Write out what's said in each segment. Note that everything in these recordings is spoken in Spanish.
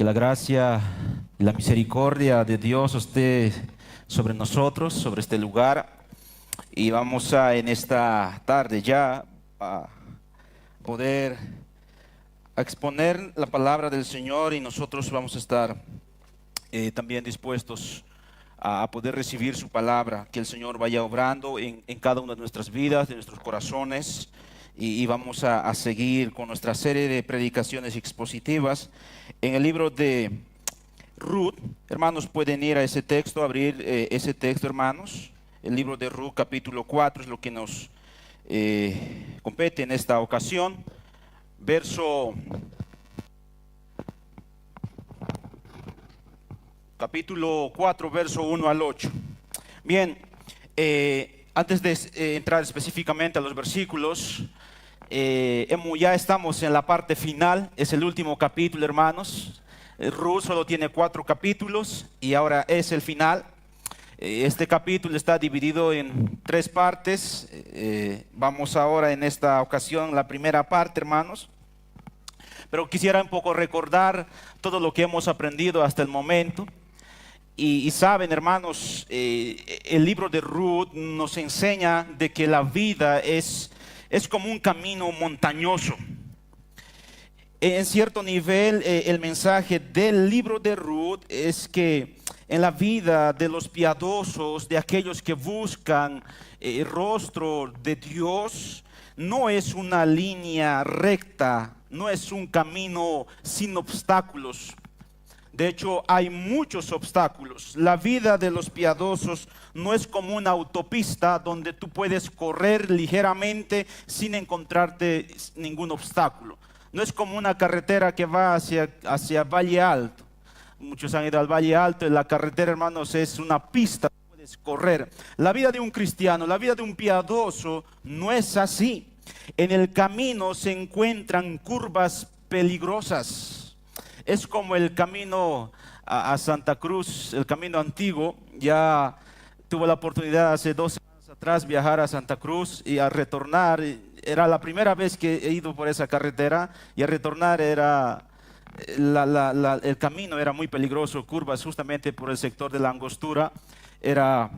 Que la gracia y la misericordia de Dios esté sobre nosotros, sobre este lugar. Y vamos a en esta tarde ya a poder exponer la palabra del Señor, y nosotros vamos a estar también dispuestos a poder recibir su palabra, que el Señor vaya obrando en cada una de nuestras vidas, de nuestros corazones. Y vamos a seguir con nuestra serie de predicaciones expositivas en el libro de Ruth. Hermanos, pueden ir a ese texto, abrir ese texto, hermanos. El libro de Ruth, capítulo 4, es lo que nos compete en esta ocasión. Capítulo 4, verso 1 al 8. Bien, antes de entrar específicamente a los versículos, ya estamos en la parte final, es el último capítulo, hermanos. Ruth solo tiene 4 capítulos y ahora es el final. Este capítulo está dividido en 3 partes. Vamos ahora en esta ocasión la primera parte, hermanos. Pero quisiera un poco recordar todo lo que hemos aprendido hasta el momento. Y saben, hermanos, el libro de Ruth nos enseña de que la vida es como un camino montañoso. En cierto nivel, el mensaje del libro de Ruth es que en la vida de los piadosos, de aquellos que buscan el rostro de Dios, no es una línea recta, no es un camino sin obstáculos. De hecho, hay muchos obstáculos. La vida de los piadosos no es como una autopista donde tú puedes correr ligeramente sin encontrarte ningún obstáculo. No es como una carretera que va hacia Valle Alto. Muchos han ido al Valle Alto y la carretera, hermanos, es una pista que puedes correr. La vida de un cristiano, la vida de un piadoso no es así. En el camino se encuentran curvas peligrosas. Es como el camino a Santa Cruz, el camino antiguo. Ya tuve la oportunidad hace 2 semanas atrás viajar a Santa Cruz y al retornar, era la primera vez que he ido por esa carretera, y al retornar era, el camino era muy peligroso, curvas justamente por el sector de la Angostura, era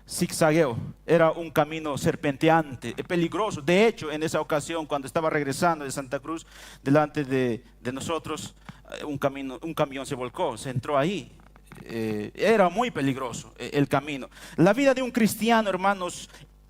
zigzagueo, era un camino serpenteante, peligroso. De hecho, en esa ocasión, cuando estaba regresando de Santa Cruz, delante de nosotros, un camión se volcó, se entró ahí. Era muy peligroso el camino. La vida de un cristiano, hermanos,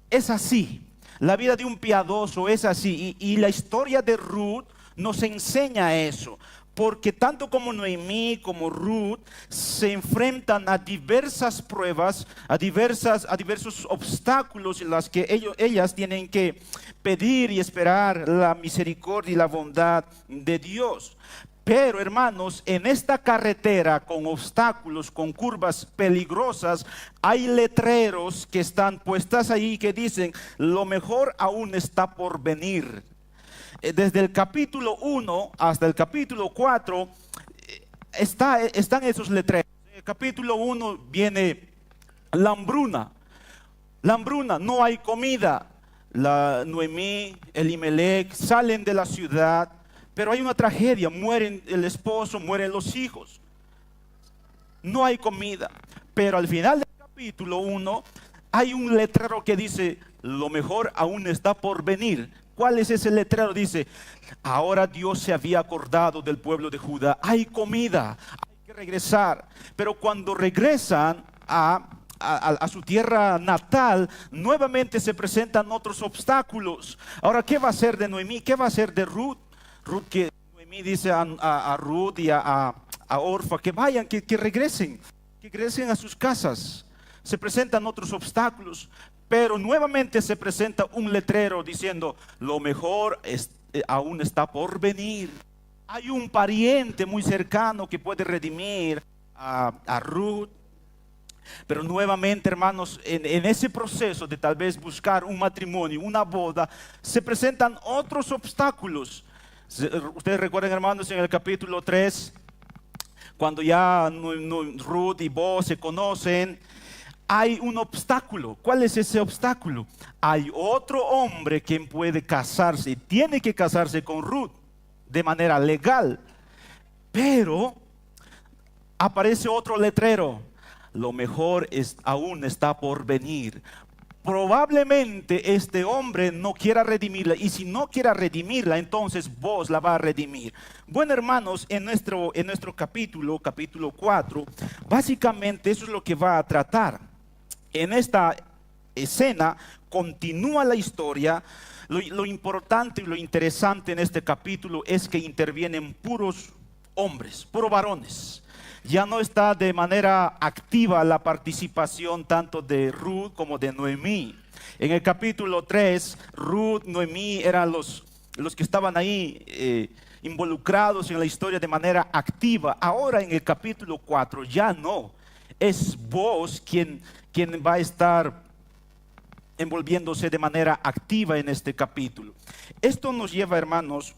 es así. La vida de un piadoso es así. Y la historia de Ruth nos enseña eso. Porque tanto como Noemí como Ruth se enfrentan a diversas pruebas, a diversos obstáculos en los que ellas tienen que pedir y esperar la misericordia y la bondad de Dios. Pero, hermanos, en esta carretera con obstáculos, con curvas peligrosas, hay letreros que están puestas ahí que dicen: lo mejor aún está por venir. Desde el capítulo 1 hasta el capítulo 4 están esos letreros. En el capítulo 1 viene la hambruna. La hambruna, no hay comida. Noemí, Elimelech salen de la ciudad, pero hay una tragedia, mueren el esposo, mueren los hijos. No hay comida. Pero al final del capítulo 1 hay un letrero que dice: lo mejor aún está por venir. ¿Cuál es ese letrero? Dice: ahora Dios se había acordado del pueblo de Judá. Hay comida, hay que regresar. Pero cuando regresan a su tierra natal, nuevamente se presentan otros obstáculos. Ahora, ¿qué va a hacer de Noemí? ¿Qué va a hacer de Ruth? Noemí dice a Ruth y a Orfa que vayan, que regresen a sus casas. Se presentan otros obstáculos, pero nuevamente se presenta un letrero diciendo: lo mejor aún está por venir. Hay un pariente muy cercano que puede redimir a Ruth. Pero nuevamente, hermanos, en ese proceso de tal vez buscar un matrimonio, una boda, se presentan otros obstáculos. Ustedes recuerdan, hermanos, en el capítulo 3, cuando ya Ruth y Boaz se conocen, hay un obstáculo. ¿Cuál es ese obstáculo? Hay otro hombre quien puede casarse, tiene que casarse con Ruth de manera legal, pero aparece otro letrero. Lo mejor aún está por venir. Probablemente este hombre no quiera redimirla, y si no quiera redimirla, entonces vos la va a redimir. Bueno, hermanos, en nuestro capítulo 4, básicamente eso es lo que va a tratar. En esta escena continúa la historia. Lo importante y lo interesante en este capítulo es que intervienen puros hombres, puros varones. Ya no está de manera activa la participación tanto de Ruth como de Noemí. En el capítulo 3, Ruth, Noemí eran los que estaban ahí involucrados en la historia de manera activa. Ahora en el capítulo 4 ya no. Es vos quien va a estar envolviéndose de manera activa en este capítulo. Esto nos lleva, hermanos,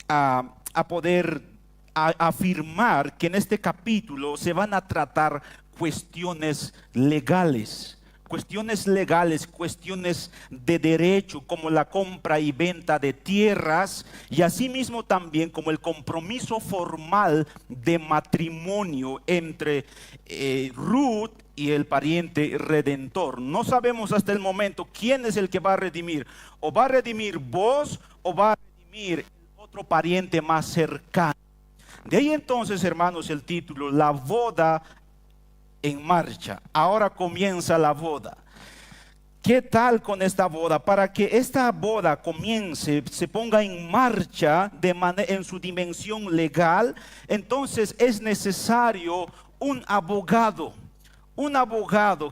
a poder afirmar que en este capítulo se van a tratar cuestiones legales, cuestiones de derecho, como la compra y venta de tierras, y asimismo también como el compromiso formal de matrimonio entre Ruth y el pariente redentor. No sabemos hasta el momento quién es el que va a redimir. O va a redimir vos, o va a redimir el otro pariente más cercano. De ahí entonces, hermanos, el título, la boda en marcha. Ahora comienza la boda. ¿Qué tal con esta boda? Para que esta boda comience, se ponga en marcha en su dimensión legal, entonces es necesario un abogado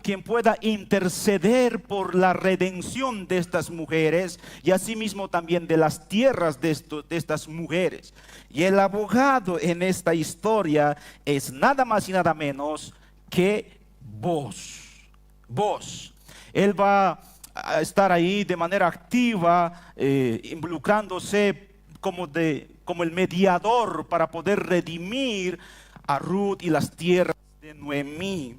quien pueda interceder por la redención de estas mujeres y asimismo también de las tierras de estas mujeres. Y el abogado en esta historia es nada más y nada menos que vos. Él va a estar ahí de manera activa, involucrándose como el mediador para poder redimir a Ruth y las tierras de Noemí.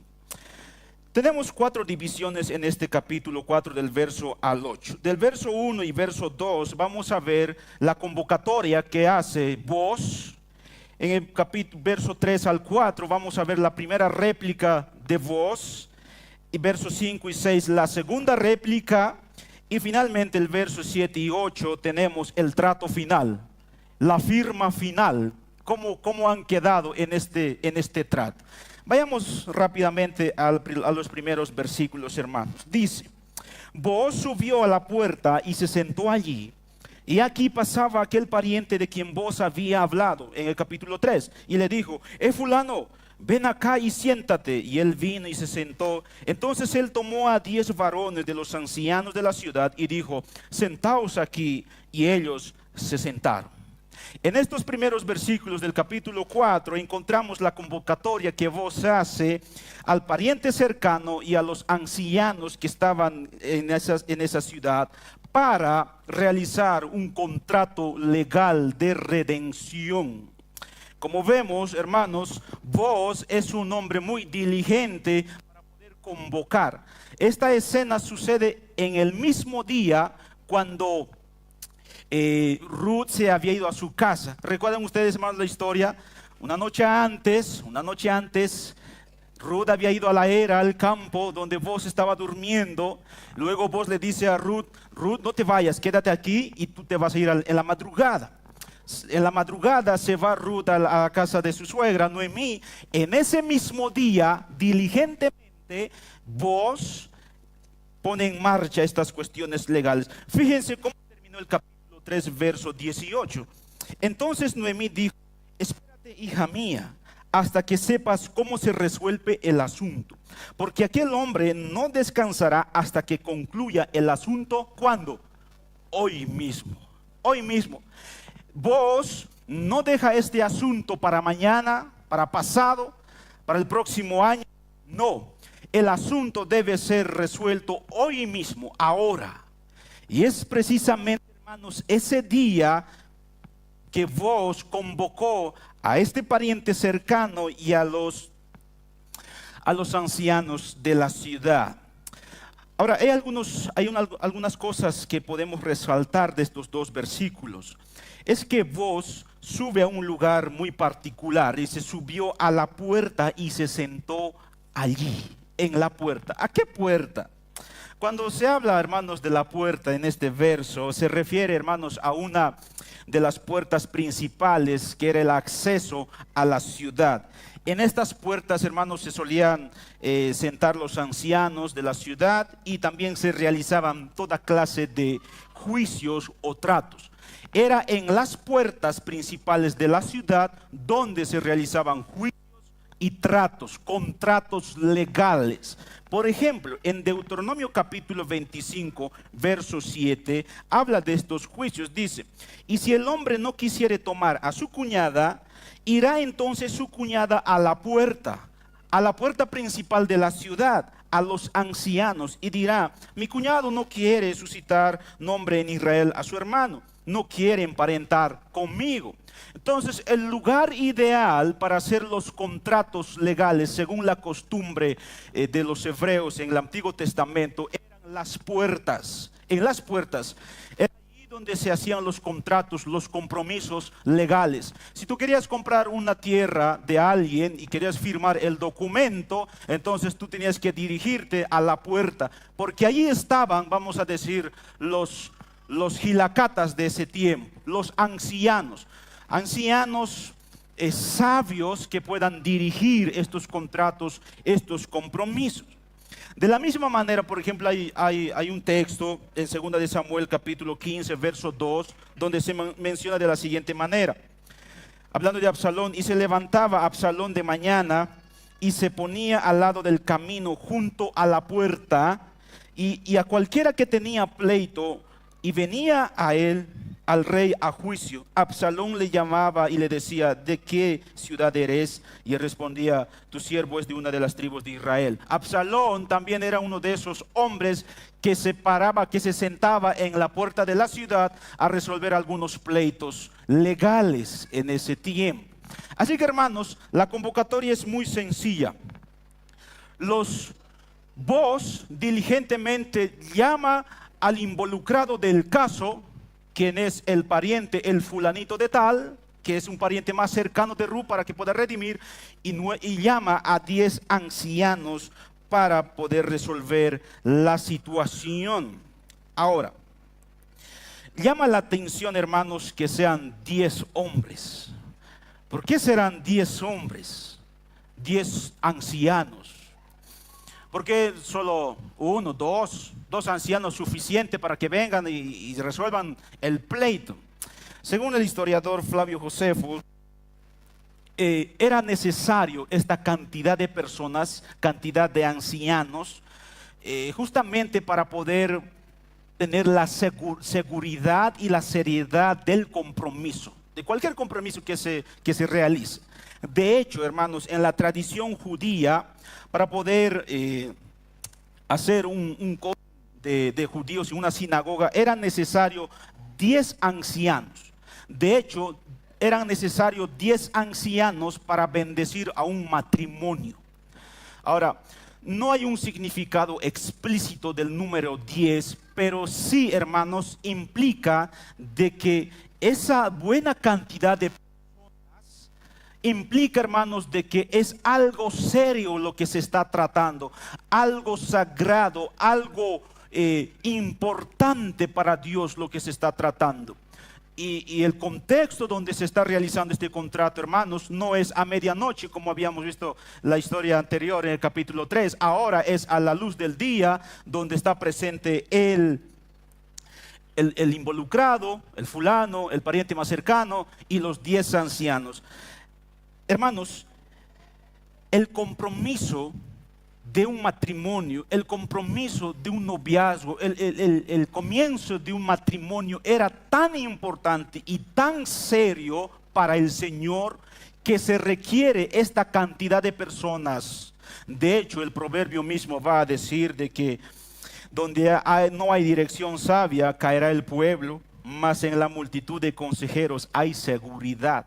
Tenemos 4 divisiones en este capítulo 4 del verso al 8. Del verso 1 y verso 2 vamos a ver la convocatoria que hace vos. En el verso 3 al 4 vamos a ver la primera réplica de vos. Y versos 5 y 6 la segunda réplica. Y finalmente el verso 7 y 8 tenemos el trato final, la firma final. ¿Cómo han quedado en este trato? Vayamos rápidamente a los primeros versículos, hermanos. Dice: Booz subió a la puerta y se sentó allí. Y aquí pasaba aquel pariente de quien Booz había hablado en el capítulo 3. Y le dijo: fulano, ven acá y siéntate. Y él vino y se sentó. Entonces él tomó a 10 varones de los ancianos de la ciudad y dijo: sentaos aquí. Y ellos se sentaron. En estos primeros versículos del capítulo 4 encontramos la convocatoria que Booz hace al pariente cercano y a los ancianos que estaban en esa ciudad para realizar un contrato legal de redención. Como vemos, hermanos, Booz es un hombre muy diligente para poder convocar. Esta escena sucede en el mismo día cuando Ruth se había ido a su casa. ¿Recuerdan ustedes, hermanos, la historia? Una noche antes, Ruth había ido a la era, al campo donde Booz estaba durmiendo. Luego Booz le dice a Ruth: Ruth, no te vayas, quédate aquí y tú te vas a ir en la madrugada. En la madrugada se va Ruth a la casa de su suegra, Noemí. En ese mismo día, diligentemente, Booz pone en marcha estas cuestiones legales. Fíjense cómo terminó el capítulo 3, verso 18. Entonces Noemí dijo: espérate, hija mía, hasta que sepas cómo se resuelve el asunto, porque aquel hombre no descansará hasta que concluya el asunto. ¿Cuándo? Hoy mismo. Booz no deja este asunto para mañana, para pasado, para el próximo año. No, el asunto debe ser resuelto hoy mismo, ahora. Y es precisamente, hermanos, ese día que Booz convocó a este pariente cercano y a los ancianos de la ciudad. Ahora, hay algunas cosas que podemos resaltar de estos 2 versículos. Es que Booz sube a un lugar muy particular y se subió a la puerta y se sentó allí, en la puerta. ¿A qué puerta? Cuando se habla, hermanos, de la puerta en este verso, se refiere, hermanos, a una de las puertas principales que era el acceso a la ciudad. En estas puertas, hermanos, se solían sentar los ancianos de la ciudad y también se realizaban toda clase de juicios o tratos. Era en las puertas principales de la ciudad donde se realizaban juicios y tratos, contratos legales. Por ejemplo, en Deuteronomio capítulo 25, verso 7, habla de estos juicios. Dice, y si el hombre no quisiere tomar a su cuñada, irá entonces su cuñada a la puerta principal de la ciudad, a los ancianos, y dirá, mi cuñado no quiere suscitar nombre en Israel a su hermano, no quiere emparentar conmigo. Entonces, el lugar ideal para hacer los contratos legales, según la costumbre de los hebreos en el Antiguo Testamento, eran las puertas. En las puertas era allí donde se hacían los contratos, los compromisos legales. Si tú querías comprar una tierra de alguien y querías firmar el documento, entonces tú tenías que dirigirte a la puerta, porque allí estaban, vamos a decir, los gilacatas de ese tiempo, los ancianos sabios que puedan dirigir estos contratos, estos compromisos. De la misma manera, por ejemplo, hay un texto en 2 de Samuel capítulo 15, verso 2, donde se menciona de la siguiente manera, hablando de Absalón, y se levantaba Absalón de mañana y se ponía al lado del camino junto a la puerta, y a cualquiera que tenía pleito y venía a él, al rey, a juicio, Absalón le llamaba y le decía, ¿de qué ciudad eres? Y él respondía, tu siervo es de una de las tribus de Israel. Absalón también era uno de esos hombres que se sentaba en la puerta de la ciudad a resolver algunos pleitos legales en ese tiempo. Así que, hermanos, la convocatoria es muy sencilla. Vos diligentemente llama al involucrado del caso, quien es el pariente, el fulanito de tal, que es un pariente más cercano de Ru para que pueda redimir, y llama a 10 ancianos para poder resolver la situación. Ahora, llama la atención, hermanos, que sean 10 hombres. ¿Por qué serán 10 hombres? 10 ancianos. ¿Por qué solo uno, dos ancianos suficiente para que vengan y resuelvan el pleito? Según el historiador Flavio Josefo, era necesario esta cantidad de personas, cantidad de ancianos, justamente para poder tener la seguridad y la seriedad del compromiso, de cualquier compromiso que se realice. De hecho, hermanos, en la tradición judía, para poder hacer un coro de judíos en una sinagoga, era necesario 10 ancianos. De hecho, eran necesarios 10 ancianos para bendecir a un matrimonio. Ahora, no hay un significado explícito del número 10, pero sí, hermanos, implica de que esa buena cantidad de implica, hermanos, de que es algo serio lo que se está tratando, algo sagrado, algo importante para Dios lo que se está tratando. Y el contexto donde se está realizando este contrato, hermanos, no es a medianoche como habíamos visto la historia anterior en el capítulo 3. Ahora es a la luz del día, donde está presente el involucrado, el fulano, el pariente más cercano y los 10 ancianos. Hermanos, el compromiso de un matrimonio, el compromiso de un noviazgo, el comienzo de un matrimonio era tan importante y tan serio para el Señor que se requiere esta cantidad de personas. De hecho, el proverbio mismo va a decir de que donde no hay dirección sabia caerá el pueblo, mas en la multitud de consejeros hay seguridad.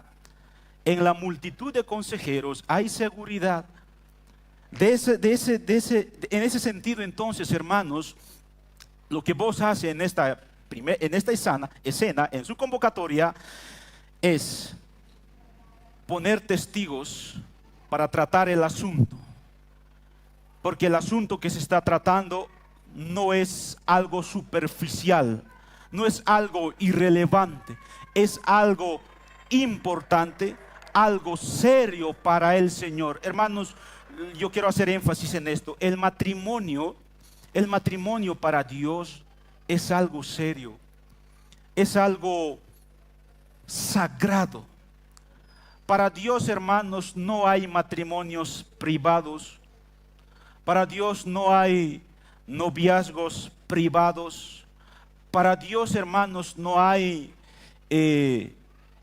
En la multitud de consejeros hay seguridad. En ese sentido, entonces, hermanos, lo que vos haces en esta escena, en su convocatoria, es poner testigos para tratar el asunto, porque el asunto que se está tratando no es algo superficial, no es algo irrelevante, es algo importante, algo serio para el Señor. Hermanos, yo quiero hacer énfasis en esto. El matrimonio para Dios es algo serio, es algo sagrado. Para Dios, hermanos, no hay matrimonios privados. Para Dios no hay noviazgos privados. Para Dios, hermanos, no hay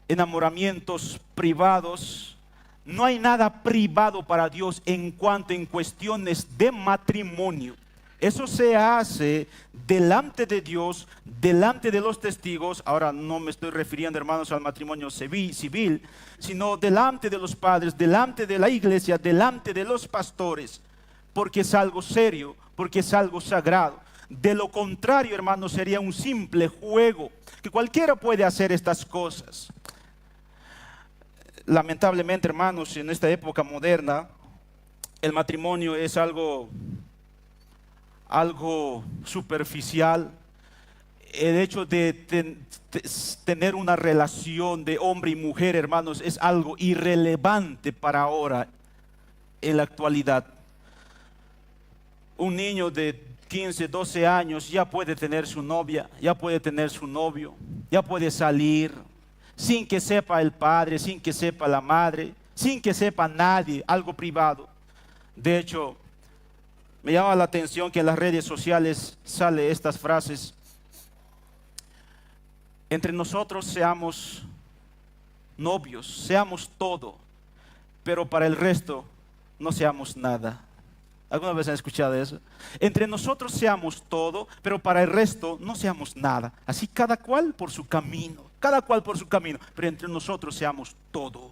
enamoramientos privados. No hay nada privado para Dios en cuestiones de matrimonio. Eso se hace delante de Dios, delante de los testigos. Ahora no me estoy refiriendo, hermanos, al matrimonio civil, sino delante de los padres, delante de la iglesia, delante de los pastores, porque es algo serio, porque es algo sagrado. De lo contrario, hermanos, sería un simple juego, que cualquiera puede hacer estas cosas. Lamentablemente, hermanos, en esta época moderna, el matrimonio es algo superficial. El hecho de tener una relación de hombre y mujer, hermanos, es algo irrelevante para ahora, en la actualidad. Un niño de 15, 12 años ya puede tener su novia, ya puede tener su novio, ya puede salir sin que sepa el padre, sin que sepa la madre, sin que sepa nadie, algo privado. De hecho, me llama la atención que en las redes sociales salen estas frases: entre nosotros seamos novios, seamos todo, pero para el resto no seamos nada. ¿Alguna vez han escuchado eso? Entre nosotros seamos todo, pero para el resto no seamos nada. Así cada cual por su camino, pero entre nosotros seamos todo.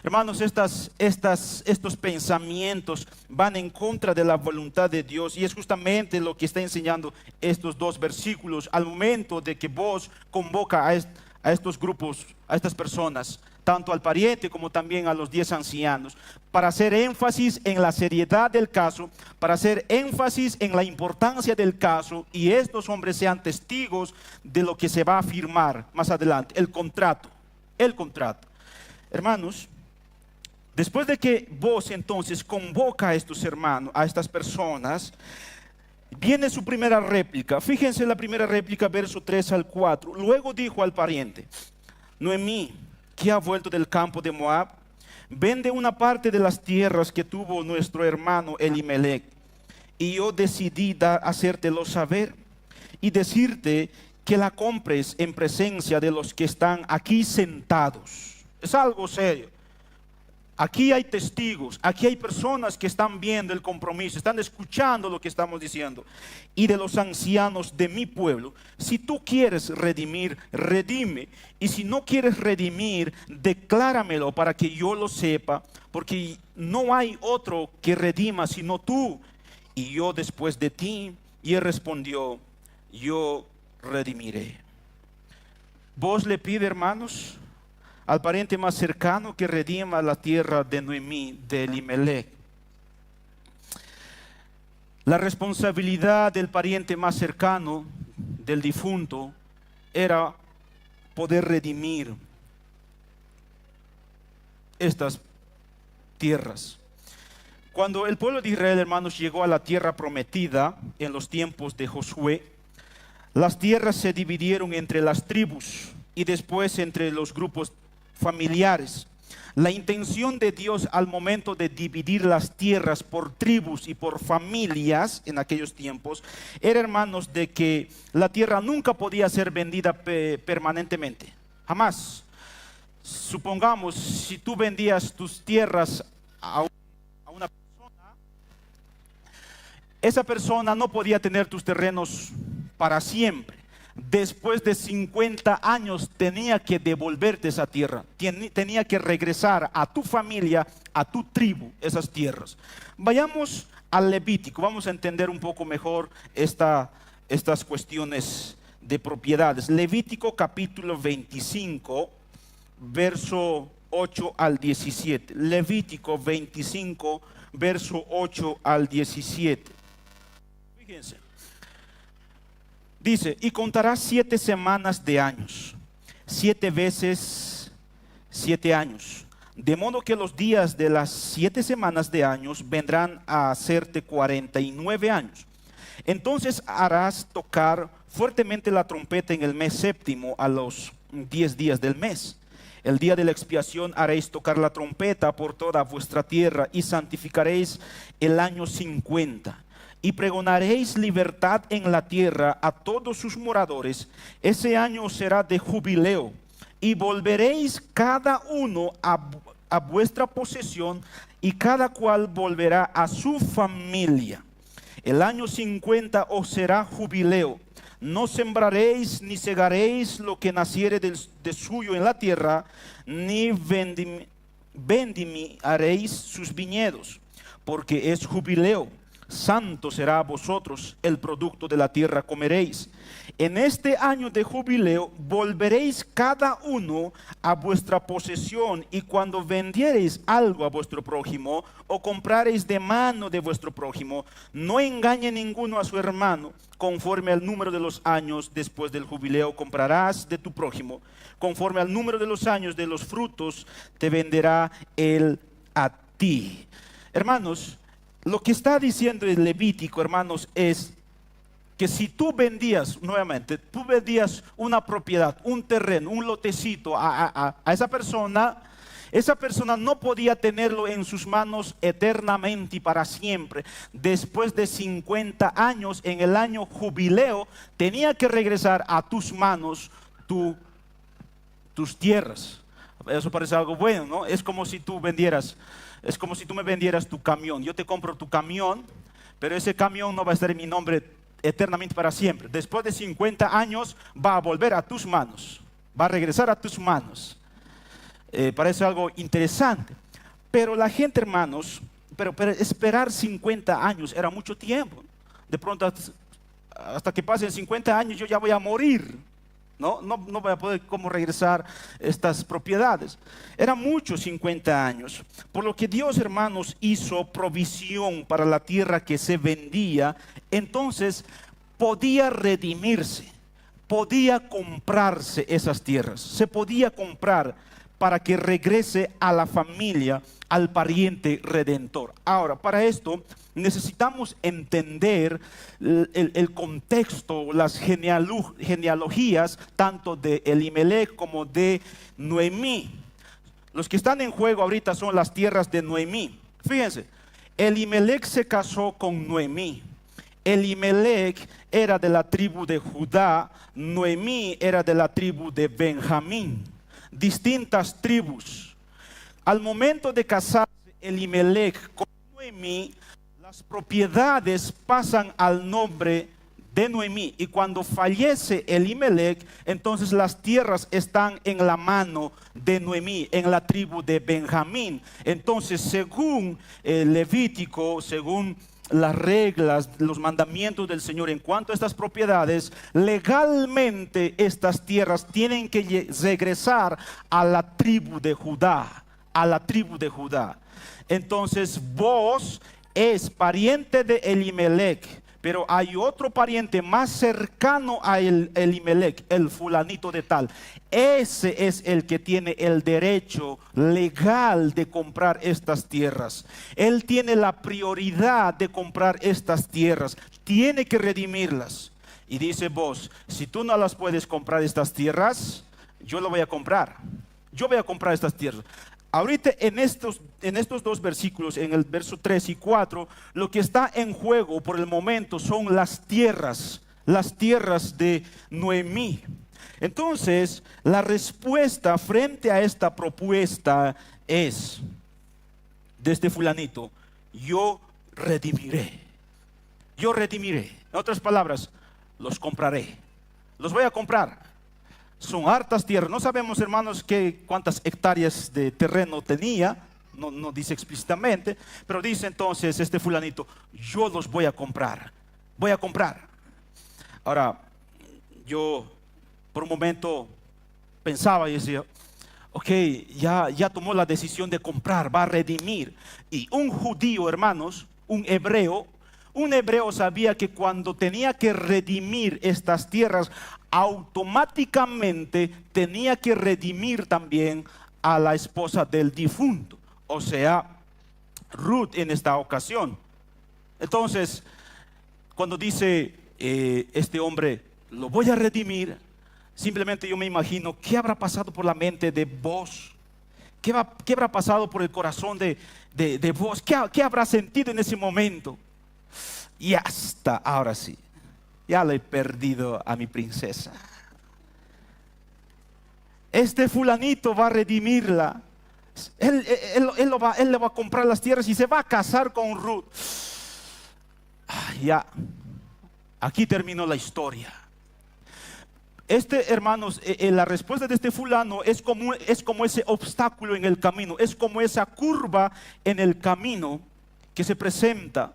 Hermanos, estos pensamientos van en contra de la voluntad de Dios, y es justamente lo que está enseñando estos dos versículos al momento de que vos convoca a estos grupos, a estas personas, tanto al pariente como también a los 10 ancianos, para hacer énfasis en la seriedad del caso, para hacer énfasis en la importancia del caso, y estos hombres sean testigos de lo que se va a firmar más adelante, el contrato. Hermanos, después de que vos entonces convoca a estos hermanos, a estas personas, viene su primera réplica. Fíjense la primera réplica, verso 3 al 4. Luego dijo al pariente: Noemí, que ha vuelto del campo de Moab, vende una parte de las tierras que tuvo nuestro hermano Elimelech, y yo decidí hacértelo saber y decirte que la compres en presencia de los que están aquí sentados. Es algo serio. Aquí hay testigos, aquí hay personas que están viendo el compromiso, están escuchando lo que estamos diciendo. Y de los ancianos de mi pueblo: si tú quieres redimir, redime. Y si no quieres redimir, decláramelo para que yo lo sepa, porque no hay otro que redima sino tú, y yo después de ti. Y él respondió: yo redimiré. Vos le pide, hermanos, al pariente más cercano que redima la tierra de Noemí, de Elimelech. La responsabilidad del pariente más cercano del difunto era poder redimir estas tierras. Cuando el pueblo de Israel, hermanos, llegó a la tierra prometida en los tiempos de Josué, las tierras se dividieron entre las tribus y después entre los grupos familiares. La intención de Dios al momento de dividir las tierras por tribus y por familias en aquellos tiempos era, hermanos, de que la tierra nunca podía ser vendida permanentemente, jamás. Supongamos, si tú vendías tus tierras a una persona, esa persona no podía tener tus terrenos para siempre. Después de 50 años tenía que devolverte esa tierra, tenía que regresar a tu familia, a tu tribu, esas tierras. Vayamos al Levítico, vamos a entender un poco mejor estas cuestiones de propiedades. Levítico capítulo 25, verso 8 al 17. Levítico 25, verso 8 al 17. Fíjense. Dice, y contarás 7 semanas de años, 7 veces 7 años. De modo que los días de las 7 semanas de años vendrán a hacerte 49 años. Entonces harás tocar fuertemente la trompeta en el mes séptimo a los 10 días del mes. El día de la expiación haréis tocar la trompeta por toda vuestra tierra y santificaréis el año 50. Y pregonaréis libertad en la tierra a todos sus moradores. Ese año será de jubileo. Y volveréis cada uno a vuestra posesión y cada cual volverá a su familia. El año 50 os será jubileo. No sembraréis ni segaréis lo que naciere de suyo en la tierra, ni vendimiaréis sus viñedos, porque es jubileo. Santo será a vosotros, el producto de la tierra comeréis. En este año de jubileo volveréis cada uno a vuestra posesión, y cuando vendiereis algo a vuestro prójimo o comprareis de mano de vuestro prójimo, no engañe ninguno a su hermano. Conforme al número de los años después del jubileo comprarás de tu prójimo. Conforme al número de los años de los frutos te venderá él a ti. Hermanos, lo que está diciendo el Levítico, hermanos, es que si tú vendías, nuevamente, tú vendías una propiedad, un terreno, un lotecito a esa persona no podía tenerlo en sus manos eternamente y para siempre. Después de 50 años, en el año jubileo, tenía que regresar a tus manos tus tierras. Eso parece algo bueno, ¿no? Es como si tú me vendieras tu camión. Yo te compro tu camión, pero ese camión no va a estar en mi nombre eternamente para siempre. Después de 50 años va a volver a tus manos, va a regresar a tus manos. Parece algo interesante. Pero la gente, hermanos, pero esperar 50 años era mucho tiempo. De pronto, hasta que pasen 50 años yo ya voy a morir. No voy a poder cómo regresar estas propiedades. Era mucho 50 años. Por lo que Dios, hermanos, hizo provisión para la tierra que se vendía. Entonces podía redimirse, podía comprarse esas tierras. Se podía comprar para que regrese a la familia, al pariente redentor. Ahora, para esto necesitamos entender el contexto, las genealogías, tanto de Elimelech como de Noemí. Los que están en juego ahorita son las tierras de Noemí. Fíjense, Elimelech se casó con Noemí. Elimelech era de la tribu de Judá, Noemí era de la tribu de Benjamín. Distintas tribus. Al momento de casarse Elimelech con Noemí, las propiedades pasan al nombre de Noemí, y cuando fallece Elimelech, entonces las tierras están en la mano de Noemí, en la tribu de Benjamín. Entonces, según el Levítico, según las reglas, los mandamientos del Señor en cuanto a estas propiedades, legalmente estas tierras tienen que regresar a la tribu de Judá, a la tribu de Judá. Entonces vos es pariente de Elimelech, pero hay otro pariente más cercano a Elimelech, el fulanito de tal. Ese es el que tiene el derecho legal de comprar estas tierras. Él tiene la prioridad de comprar estas tierras. Tiene que redimirlas. Y dice vos, si tú no las puedes comprar estas tierras, yo lo voy a comprar. Yo voy a comprar estas tierras. Ahorita en estos dos versículos, en el verso 3 y 4, lo que está en juego por el momento son las tierras de Noemí. Entonces, la respuesta frente a esta propuesta es, de este fulanito, yo redimiré. Yo redimiré. En otras palabras, los compraré. Los voy a comprar. Son hartas tierras. No sabemos, hermanos, cuántas hectáreas de terreno tenía. No dice explícitamente. Pero dice entonces este fulanito, yo los voy a comprar. Voy a comprar. Ahora, yo por un momento pensaba y decía, ok, ya tomó la decisión de comprar, va a redimir. Y un judío, hermanos, un hebreo sabía que cuando tenía que redimir estas tierras, automáticamente tenía que redimir también a la esposa del difunto, o sea, Ruth en esta ocasión. Entonces, cuando dice este hombre, lo voy a redimir, simplemente yo me imagino qué habrá pasado por la mente de vos, qué habrá pasado por el corazón de vos, qué habrá sentido en ese momento. Y hasta ahora sí, ya le he perdido a mi princesa. Este fulanito va a redimirla. Él le va a comprar las tierras y se va a casar con Ruth. Ya, aquí terminó la historia. Hermanos, la respuesta de este fulano es como ese obstáculo en el camino, es como esa curva en el camino que se presenta.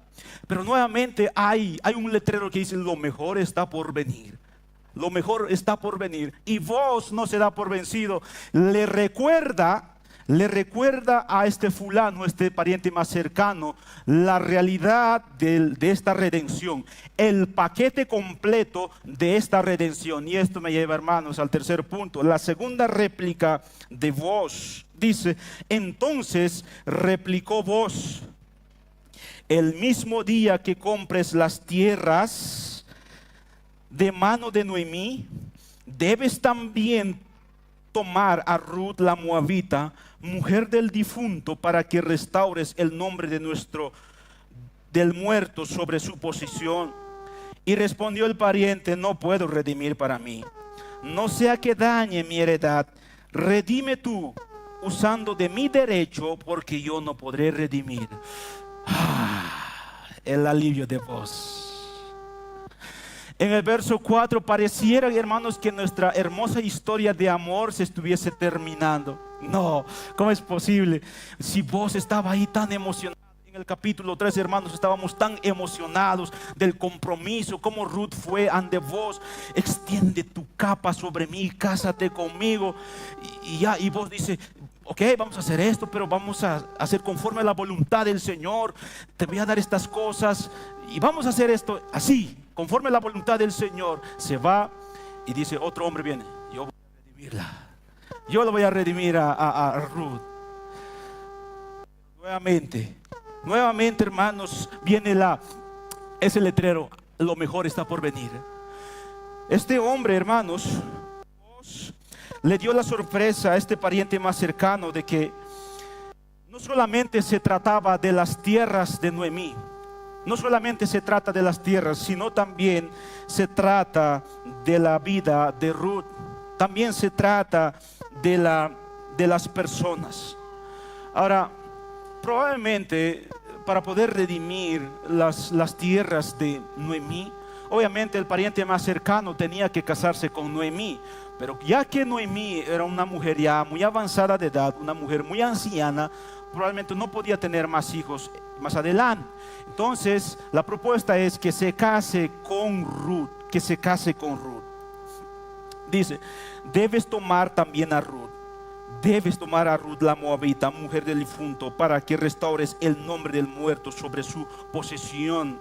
Pero nuevamente hay un letrero que dice: lo mejor está por venir. Lo mejor está por venir. Y vos no se da por vencido. Le recuerda a este fulano, este pariente más cercano, la realidad de esta redención, el paquete completo de esta redención. Y esto me lleva, hermanos, al tercer punto. La segunda réplica de vos dice: entonces replicó vos, el mismo día que compres las tierras de mano de Noemí, debes también tomar a Ruth la moabita, mujer del difunto, para que restaures el nombre del muerto sobre su posición. Y respondió el pariente: no puedo redimir para mí, no sea que dañe mi heredad. Redime tú usando de mi derecho, porque yo no podré redimir. El alivio de vos. En el verso 4 pareciera, hermanos, que nuestra hermosa historia de amor se estuviese terminando. No, ¿cómo es posible? Si vos estaba ahí tan emocionado. En el capítulo 3, hermanos, estábamos tan emocionados del compromiso, como Ruth fue ante vos: extiende tu capa sobre mí, cásate conmigo. Y vos dices: ok, vamos a hacer esto, pero vamos a hacer conforme a la voluntad del Señor. Te voy a dar estas cosas y vamos a hacer esto así, conforme a la voluntad del Señor. Se va y dice: otro hombre viene, yo voy a redimirla. Yo lo voy a redimir a Ruth. Nuevamente, hermanos, viene ese letrero: lo mejor está por venir. Este hombre, hermanos, le dio la sorpresa a este pariente más cercano de que no solamente se trataba de las tierras de Noemí, no solamente se trata de las tierras, sino también se trata de la vida de Ruth. También se trata de las personas. Ahora, probablemente para poder redimir las tierras de Noemí, obviamente el pariente más cercano tenía que casarse con Noemí. Pero ya que Noemí era una mujer ya muy avanzada de edad, una mujer muy anciana, probablemente no podía tener más hijos más adelante. Entonces la propuesta es que se case con Ruth, que se case con Ruth. Dice: debes tomar también a Ruth. Debes tomar a Ruth la moabita, mujer del difunto, para que restaures el nombre del muerto sobre su posesión.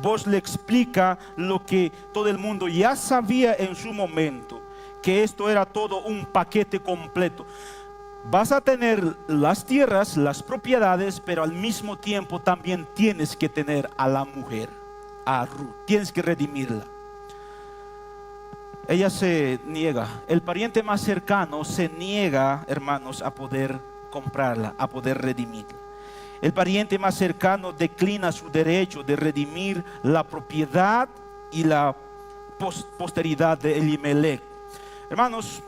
Vos le explica lo que todo el mundo ya sabía en su momento, que esto era todo un paquete completo. Vas a tener las tierras, las propiedades, pero al mismo tiempo también tienes que tener a la mujer, a Ruth. Tienes que redimirla. Ella se niega, el pariente más cercano se niega, hermanos, a poder comprarla, a poder redimirla. El pariente más cercano declina su derecho de redimir la propiedad y la posteridad de Elimelech. Hermanos,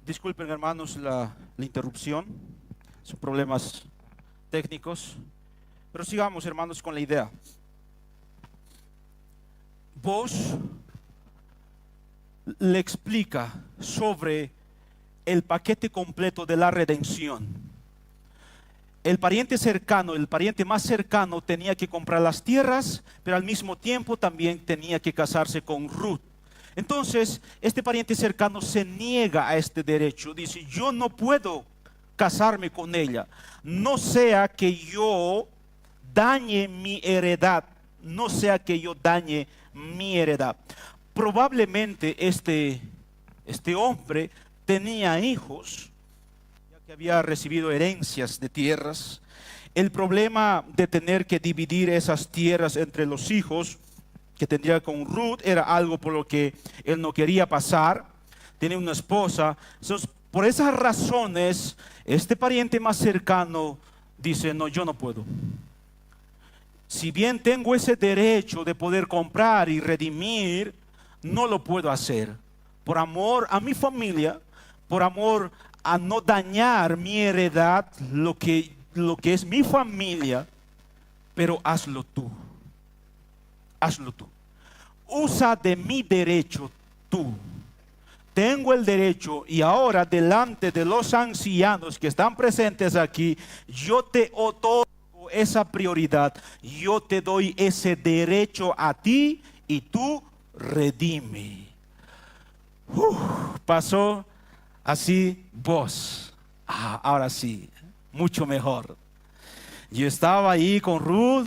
Disculpen hermanos la interrupción, son problemas técnicos, pero sigamos hermanos con la idea. Vos le explica sobre el paquete completo de la redención. El pariente cercano, el pariente más cercano tenía que comprar las tierras, pero al mismo tiempo también tenía que casarse con Ruth. Entonces, este pariente cercano se niega a este derecho. Dice, yo no puedo casarme con ella, no sea que yo dañe mi heredad, no sea que yo dañe mi heredad. Probablemente este hombre tenía hijos, ya que había recibido herencias de tierras. El problema de tener que dividir esas tierras entre los hijos que tendría con Ruth era algo por lo que él no quería pasar. Tiene una esposa. Entonces, por esas razones, este pariente más cercano dice, no, yo no puedo. Si bien tengo ese derecho de poder comprar y redimir, no lo puedo hacer. Por amor a mi familia, por amor a no dañar mi heredad, lo que es mi familia, pero hazlo tú. Hazlo tú. Usa de mi derecho tú. Tengo el derecho y ahora delante de los ancianos que están presentes aquí, yo te otorgo esa prioridad. Yo te doy ese derecho a ti y tú redime. Pasó así vos. Ahora sí, mucho mejor. Yo estaba ahí con Ruth,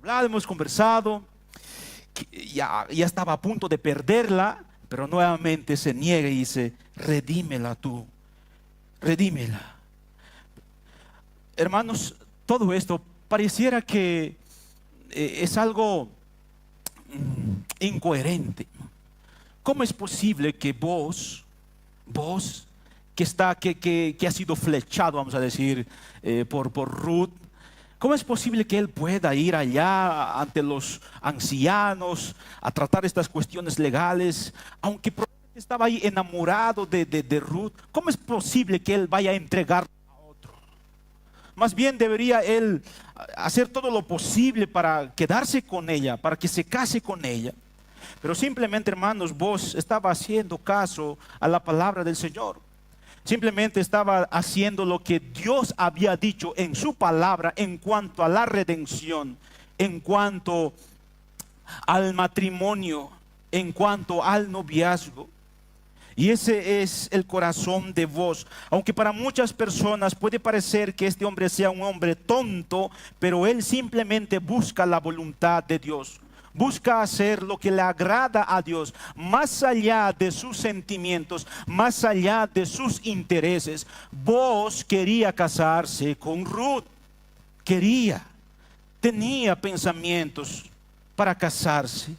hemos conversado, ya estaba a punto de perderla, pero nuevamente se niega y dice, redímela tú, redímela. Hermanos, todo esto pareciera que es algo incoherente. ¿Cómo es posible que vos que ha sido flechado, vamos a decir, por Ruth, cómo es posible que él pueda ir allá ante los ancianos a tratar estas cuestiones legales, aunque probablemente estaba ahí enamorado de Ruth? ¿Cómo es posible que él vaya a entregar a otro? Más bien debería él hacer todo lo posible para quedarse con ella, para que se case con ella. Pero simplemente, hermanos, vos estaba haciendo caso a la palabra del Señor. Simplemente estaba haciendo lo que Dios había dicho en su palabra en cuanto a la redención, en cuanto al matrimonio, en cuanto al noviazgo. Y ese es el corazón de vos. Aunque para muchas personas puede parecer que este hombre sea un hombre tonto, pero él simplemente busca la voluntad de Dios. Busca hacer lo que le agrada a Dios, más allá de sus sentimientos, más allá de sus intereses. Vos quería casarse con Ruth, tenía pensamientos para casarse.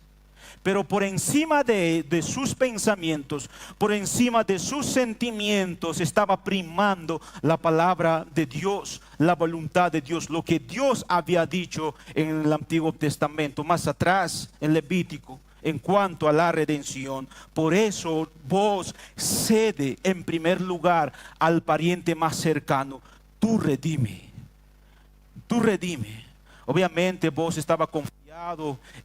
Pero por encima de sus pensamientos, por encima de sus sentimientos, estaba primando la palabra de Dios, la voluntad de Dios, lo que Dios había dicho en el Antiguo Testamento, más atrás en Levítico, en cuanto a la redención. Por eso vos cede en primer lugar al pariente más cercano. Tú redime. Obviamente vos estaba confiado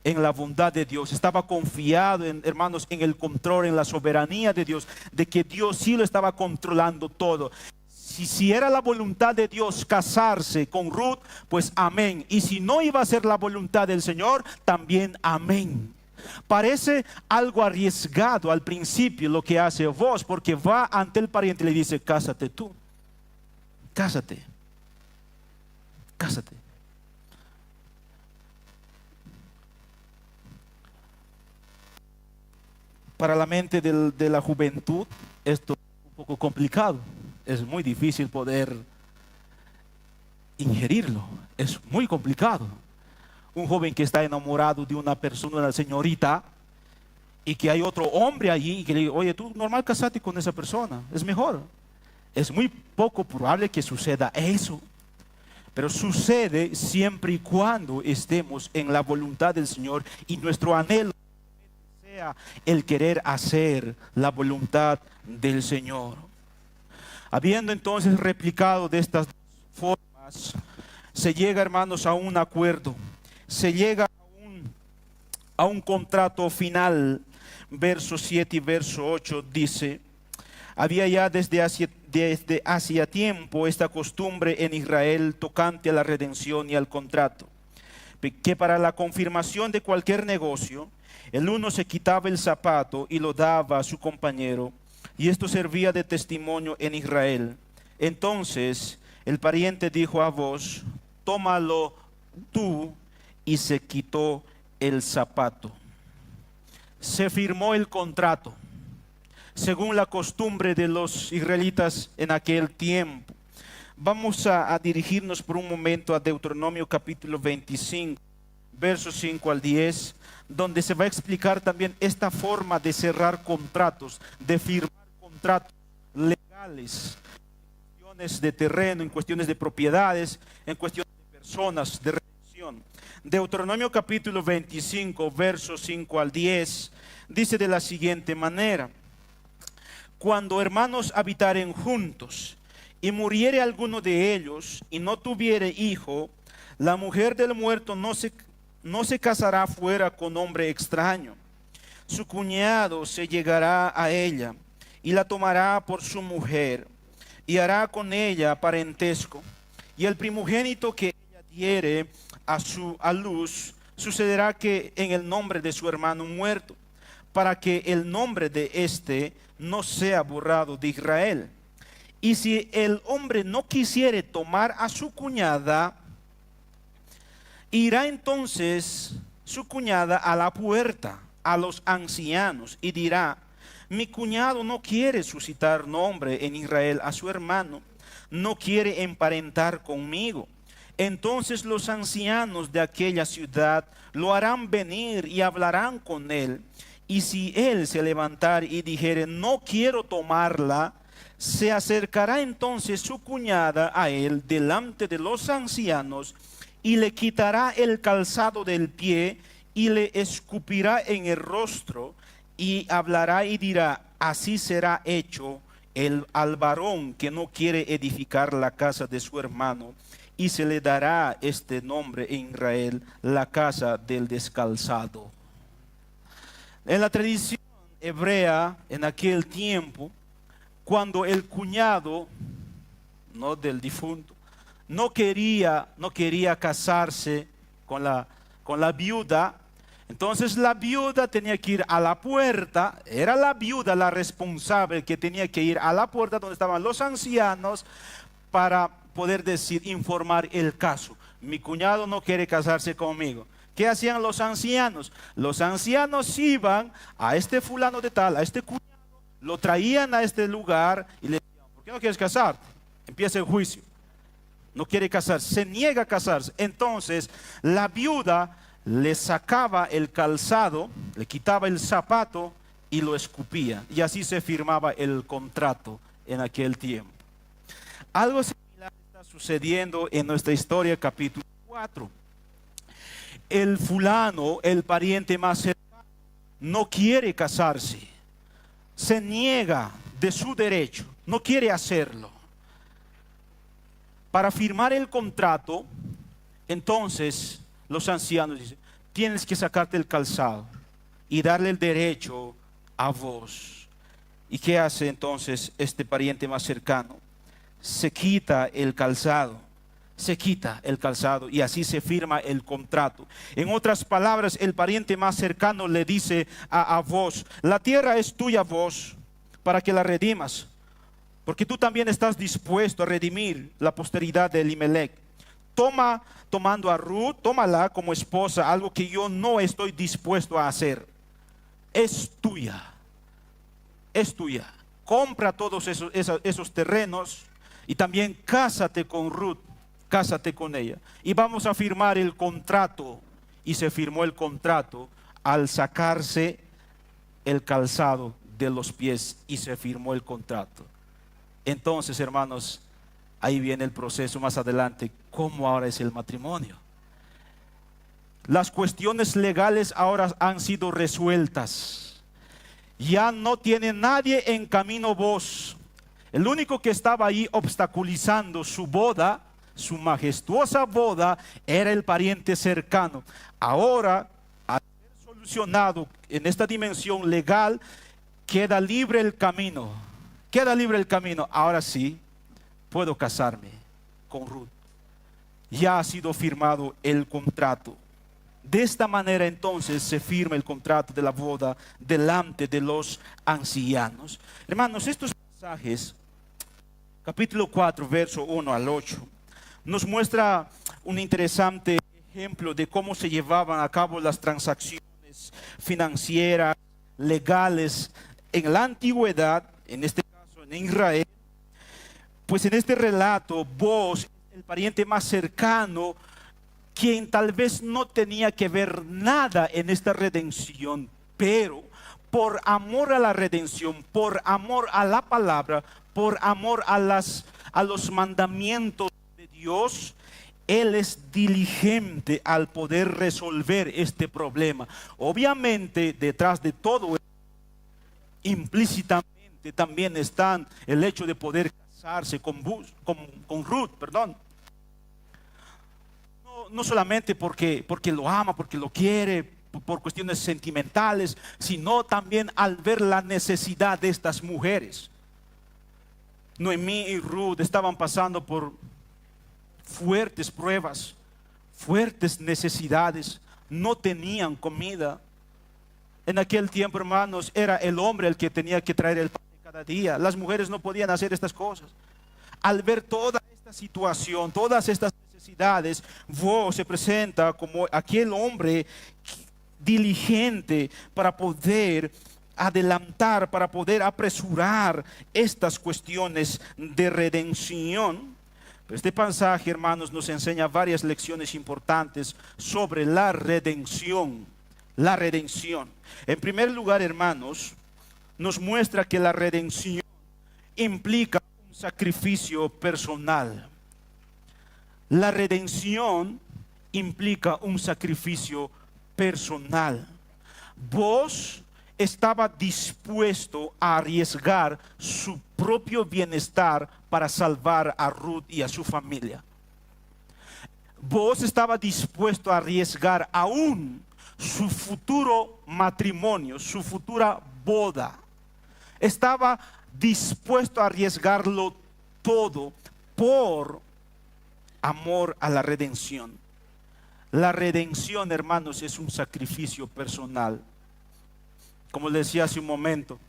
en la bondad de Dios, estaba confiado, hermanos, en el control, en la soberanía de Dios, de que Dios sí lo estaba controlando todo. Si era la voluntad de Dios casarse con Ruth, pues amén. Y si no iba a ser la voluntad del Señor, también amén. Parece algo arriesgado al principio lo que hace vos, porque va ante el pariente y le dice, cásate tú, cásate. Para la mente de la juventud esto es un poco complicado, es muy difícil poder ingerirlo, es muy complicado. Un joven que está enamorado de una persona, una señorita, y que hay otro hombre allí y que le dice, oye, tú normal casate con esa persona, es mejor. Es muy poco probable que suceda eso, pero sucede siempre y cuando estemos en la voluntad del Señor y nuestro anhelo sea el querer hacer la voluntad del Señor. Habiendo entonces replicado de estas formas, se llega, hermanos, a un acuerdo, se llega a un contrato final. Verso 7 y verso 8 dice: había ya desde hacía tiempo esta costumbre en Israel tocante a la redención y al contrato, que para la confirmación de cualquier negocio, el uno se quitaba el zapato y lo daba a su compañero, y esto servía de testimonio en Israel. Entonces el pariente dijo a Booz: tómalo tú, y se quitó el zapato. Se firmó el contrato según la costumbre de los israelitas en aquel tiempo. Vamos a dirigirnos por un momento a Deuteronomio capítulo 25, versos 5 al 10, donde se va a explicar también esta forma de cerrar contratos, de firmar contratos legales, en cuestiones de terreno, en cuestiones de propiedades, en cuestiones de personas, de redención. Deuteronomio capítulo 25, versos 5 al 10, dice de la siguiente manera: cuando hermanos habitaren juntos, y muriere alguno de ellos, y no tuviere hijo, la mujer del muerto no se casará fuera con hombre extraño. Su cuñado se llegará a ella, y la tomará por su mujer, y hará con ella parentesco. Y el primogénito que ella diere a luz, sucederá que en el nombre de su hermano muerto, para que el nombre de éste no sea borrado de Israel. Y si el hombre no quisiere tomar a su cuñada, irá entonces su cuñada a la puerta, a los ancianos, y dirá: mi cuñado no quiere suscitar nombre en Israel a su hermano, no quiere emparentar conmigo. Entonces los ancianos de aquella ciudad lo harán venir y hablarán con él. Y si él se levantare y dijere: no quiero tomarla, se acercará entonces su cuñada a él delante de los ancianos, y le quitará el calzado del pie, y le escupirá en el rostro, y hablará y dirá: así será hecho al varón que no quiere edificar la casa de su hermano. Y se le dará este nombre en Israel: la casa del descalzado. En la tradición hebrea, en aquel tiempo, cuando el cuñado, no del difunto, no quería casarse con la viuda, entonces la viuda tenía que ir a la puerta. Era la viuda la responsable, que tenía que ir a la puerta donde estaban los ancianos para poder informar el caso. Mi cuñado no quiere casarse conmigo. ¿Qué hacían los ancianos? Los ancianos iban a este fulano de tal, a este cuñado, lo traían a este lugar y le decían: ¿por qué no quieres casarte? Empieza el juicio. No quiere casarse, se niega a casarse. Entonces la viuda le sacaba el calzado, le quitaba el zapato y lo escupía. Y así se firmaba el contrato en aquel tiempo. Algo similar está sucediendo en nuestra historia, capítulo 4. El fulano, el pariente más cercano, no quiere casarse, se niega de su derecho, no quiere hacerlo. Para firmar el contrato, entonces los ancianos dicen: tienes que sacarte el calzado y darle el derecho a vos. ¿Y qué hace entonces este pariente más cercano? Se quita el calzado. Y así se firma el contrato. En otras palabras, el pariente más cercano le dice a vos: la tierra es tuya, vos, para que la redimas, porque tú también estás dispuesto a redimir la posteridad de Elimelech. Tomando a Ruth, tómala como esposa, algo que yo no estoy dispuesto a hacer. Es tuya. Compra todos esos terrenos, y también cásate con Ruth. Cásate con ella. Y vamos a firmar el contrato. Y se firmó el contrato al sacarse el calzado de los pies, y se firmó el contrato. Entonces, hermanos, ahí viene el proceso más adelante. ¿Cómo ahora es el matrimonio? Las cuestiones legales ahora han sido resueltas. Ya no tiene nadie en camino vos. El único que estaba ahí obstaculizando su boda, su majestuosa boda, era el pariente cercano. Ahora, al ser solucionado en esta dimensión legal, queda libre el camino. Queda libre el camino. Ahora sí, puedo casarme con Ruth. Ya ha sido firmado el contrato. De esta manera entonces se firma el contrato de la boda delante de los ancianos. Hermanos, estos pasajes, capítulo 4, verso 1 al 8, nos muestra un interesante ejemplo de cómo se llevaban a cabo las transacciones financieras, legales, en la antigüedad, en este caso en Israel. Pues en este relato, Booz, el pariente más cercano, quien tal vez no tenía que ver nada en esta redención, pero por amor a la redención, por amor a la palabra, por amor a los mandamientos de Dios, él es diligente al poder resolver este problema. Obviamente, detrás de todo esto, implícitamente también está el hecho de poder casarse con Ruth, perdón. No solamente porque lo ama, porque lo quiere, por cuestiones sentimentales, sino también al ver la necesidad de estas mujeres. Noemí y Ruth estaban pasando por fuertes pruebas, fuertes necesidades, no tenían comida. En aquel tiempo, hermanos, era el hombre el que tenía que traer el pan de cada día. Las mujeres no podían hacer estas cosas. Al ver toda esta situación, todas estas necesidades, Booz se presenta como aquel hombre diligente para poder adelantar, para poder apresurar estas cuestiones de redención. Este pasaje, hermanos, nos enseña varias lecciones importantes sobre la redención. La redención. En primer lugar, hermanos, nos muestra que la redención implica un sacrificio personal. La redención implica un sacrificio personal. Booz estaba dispuesto a arriesgar su propio bienestar para salvar a Ruth y a su familia. Booz estaba dispuesto a arriesgar aún su futuro matrimonio, su futura boda. Estaba dispuesto a arriesgarlo todo por amor a la redención. La redención, hermanos, es un sacrificio personal. Como les decía hace un momento,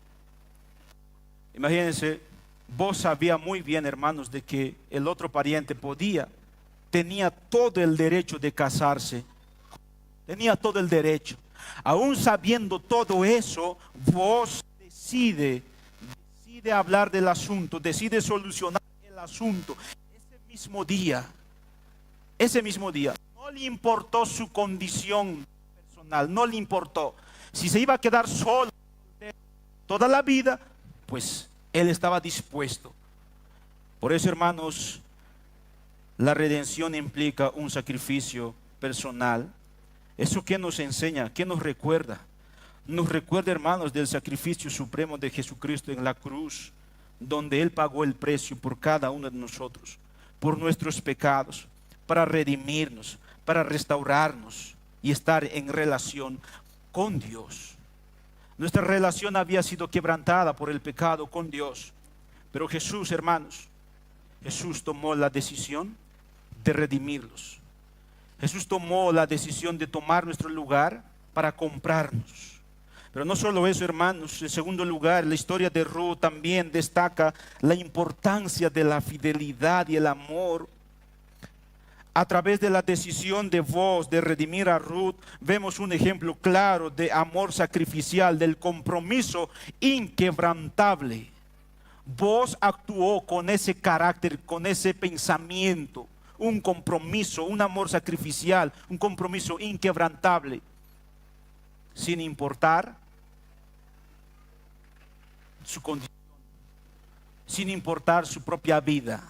imagínense, vos sabía muy bien, hermanos, de que el otro pariente tenía todo el derecho de casarse. Tenía todo el derecho. Aún sabiendo todo eso, vos decide hablar del asunto, decide solucionar el asunto. Ese mismo día, no le importó su condición personal, no le importó. Si se iba a quedar solo toda la vida, pues él estaba dispuesto. Por eso, hermanos, la redención implica un sacrificio personal. ¿Eso qué nos enseña? ¿Qué nos recuerda? Nos recuerda, hermanos, del sacrificio supremo de Jesucristo en la cruz, donde Él pagó el precio por cada uno de nosotros, por nuestros pecados, para redimirnos, para restaurarnos y estar en relación con Dios. Nuestra relación había sido quebrantada por el pecado con Dios, pero Jesús, hermanos, Jesús tomó la decisión de redimirlos. Jesús tomó la decisión de tomar nuestro lugar para comprarnos. Pero no solo eso, hermanos. En segundo lugar, la historia de Ruth también destaca la importancia de la fidelidad y el amor. A través de la decisión de Booz de redimir a Ruth, vemos un ejemplo claro de amor sacrificial, del compromiso inquebrantable. Booz actuó con ese carácter, con ese pensamiento. Un compromiso, un amor sacrificial, un compromiso inquebrantable, sin importar su condición, sin importar su propia vida.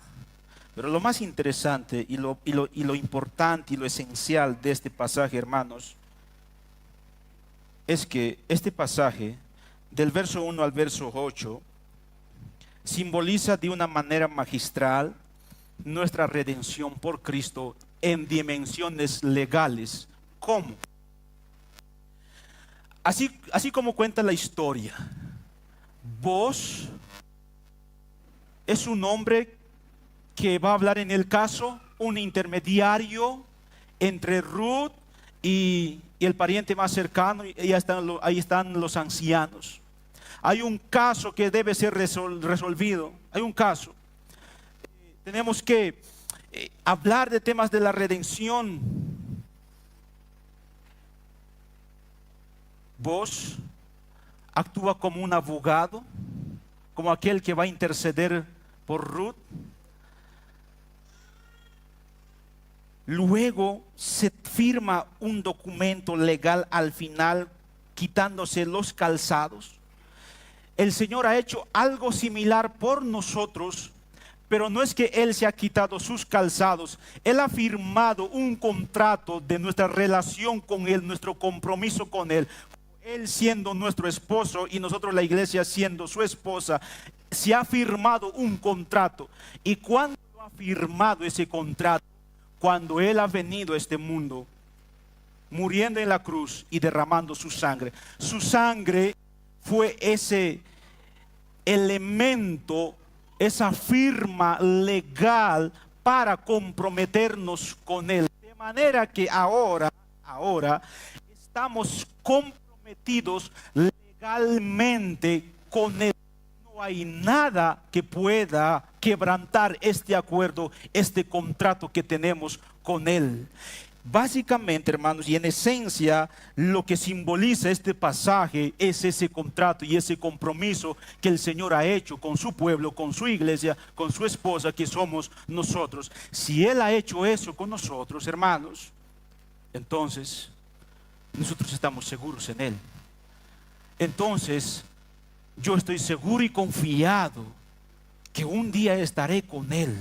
Pero lo más interesante y lo importante y lo esencial de este pasaje, hermanos, es que este pasaje, del verso 1 al verso 8, simboliza de una manera magistral nuestra redención por Cristo en dimensiones legales. ¿Cómo? Así como cuenta la historia, Boaz es un hombre que va a hablar en el caso, un intermediario entre Ruth y el pariente más cercano, y ahí están los ancianos. Hay un caso que debe ser resolvido, hay un caso. Tenemos que hablar de temas de la redención. Boaz actúa como un abogado, como aquel que va a interceder por Ruth. Luego se firma un documento legal al final, quitándose los calzados. El Señor ha hecho algo similar por nosotros, pero no es que Él se ha quitado sus calzados. Él ha firmado un contrato de nuestra relación con Él, nuestro compromiso con Él. Él siendo nuestro esposo y nosotros la iglesia siendo su esposa, se ha firmado un contrato. ¿Y cuándo ha firmado ese contrato? Cuando Él ha venido a este mundo, muriendo en la cruz y derramando su sangre. Su sangre fue ese elemento, esa firma legal para comprometernos con Él. De manera que ahora estamos comprometidos legalmente con Él. No hay nada que pueda quebrantar este acuerdo, este contrato que tenemos con Él. Básicamente, hermanos, y en esencia, lo que simboliza este pasaje es ese contrato y ese compromiso que el Señor ha hecho con su pueblo, con su iglesia, con su esposa, que somos nosotros. Si Él ha hecho eso con nosotros, hermanos, entonces nosotros estamos seguros en Él. Entonces yo estoy seguro y confiado que un día estaré con Él.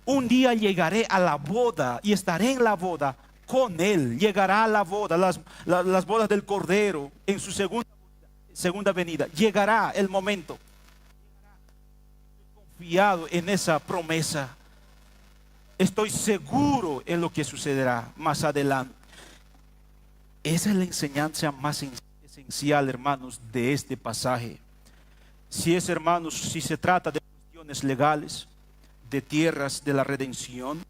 Un día llegaré a la boda y estaré en la boda con Él. Llegará a la boda, las bodas del Cordero en su segunda venida. Llegará el momento. Estoy confiado en esa promesa. Estoy seguro en lo que sucederá más adelante. Esa es la enseñanza más esencial, hermanos, de este pasaje. Si es, hermanos, si se trata de cuestiones legales, de tierras de la redención,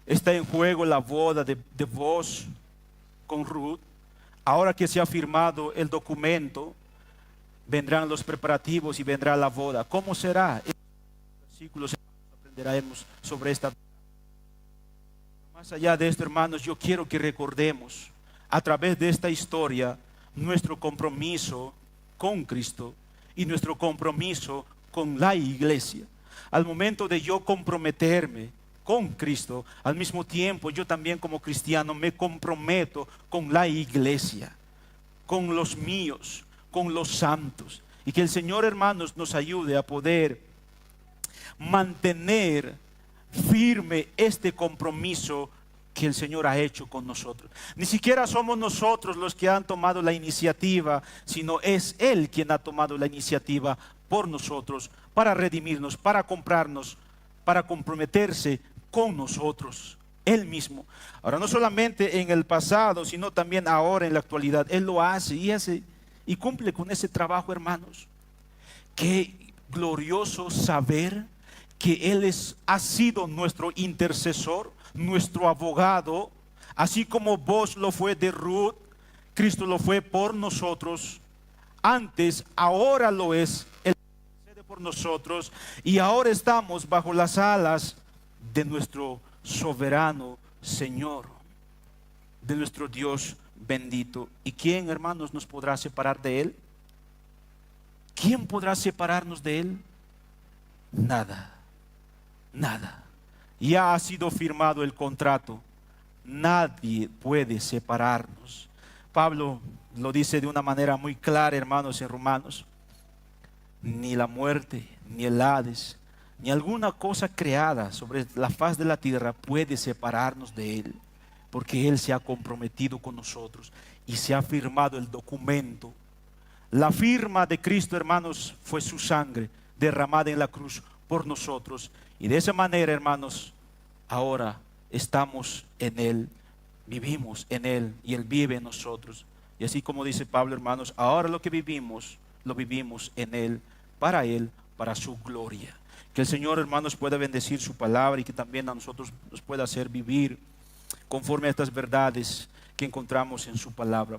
está en juego la boda de Boaz con Ruth. Ahora que se ha firmado el documento, vendrán los preparativos y vendrá la boda. ¿Cómo será? En los versículos aprenderemos sobre esta. Más allá de esto, hermanos, yo quiero que recordemos a través de esta historia nuestro compromiso con Cristo y nuestro compromiso con la iglesia. Al momento de yo comprometerme con Cristo, al mismo tiempo yo también como cristiano me comprometo con la iglesia, con los míos, con los santos. Y que el Señor, hermanos, nos ayude a poder mantener firme este compromiso que el Señor ha hecho con nosotros. Ni siquiera somos nosotros los que han tomado la iniciativa, sino es Él quien ha tomado la iniciativa por nosotros, para redimirnos, para comprarnos, para comprometerse con nosotros, Él mismo. Ahora, no solamente en el pasado, sino también ahora en la actualidad, Él lo hace y cumple con ese trabajo, hermanos. Qué glorioso saber que Él ha sido nuestro intercesor, nuestro abogado, así como vos lo fue de Ruth, Cristo lo fue por nosotros. Antes, ahora lo es, Él intercede por nosotros y ahora estamos bajo las alas de nuestro soberano Señor, de nuestro Dios bendito. ¿Y quién, hermanos, nos podrá separar de Él? ¿Quién podrá separarnos de Él? Nada, nada. Ya ha sido firmado el contrato. Nadie puede separarnos. Pablo lo dice de una manera muy clara, hermanos, en Romanos. Ni la muerte, ni el Hades, ni alguna cosa creada sobre la faz de la tierra puede separarnos de Él, porque Él se ha comprometido con nosotros y se ha firmado el documento La firma de Cristo, hermanos, fue su sangre derramada en la cruz por nosotros. Y de esa manera, hermanos, ahora estamos en Él, vivimos en Él y Él vive en nosotros. Y así como dice Pablo, hermanos, ahora lo que vivimos, lo vivimos en Él, para su gloria. Que el Señor, hermanos, pueda bendecir su palabra y que también a nosotros nos pueda hacer vivir conforme a estas verdades que encontramos en su palabra.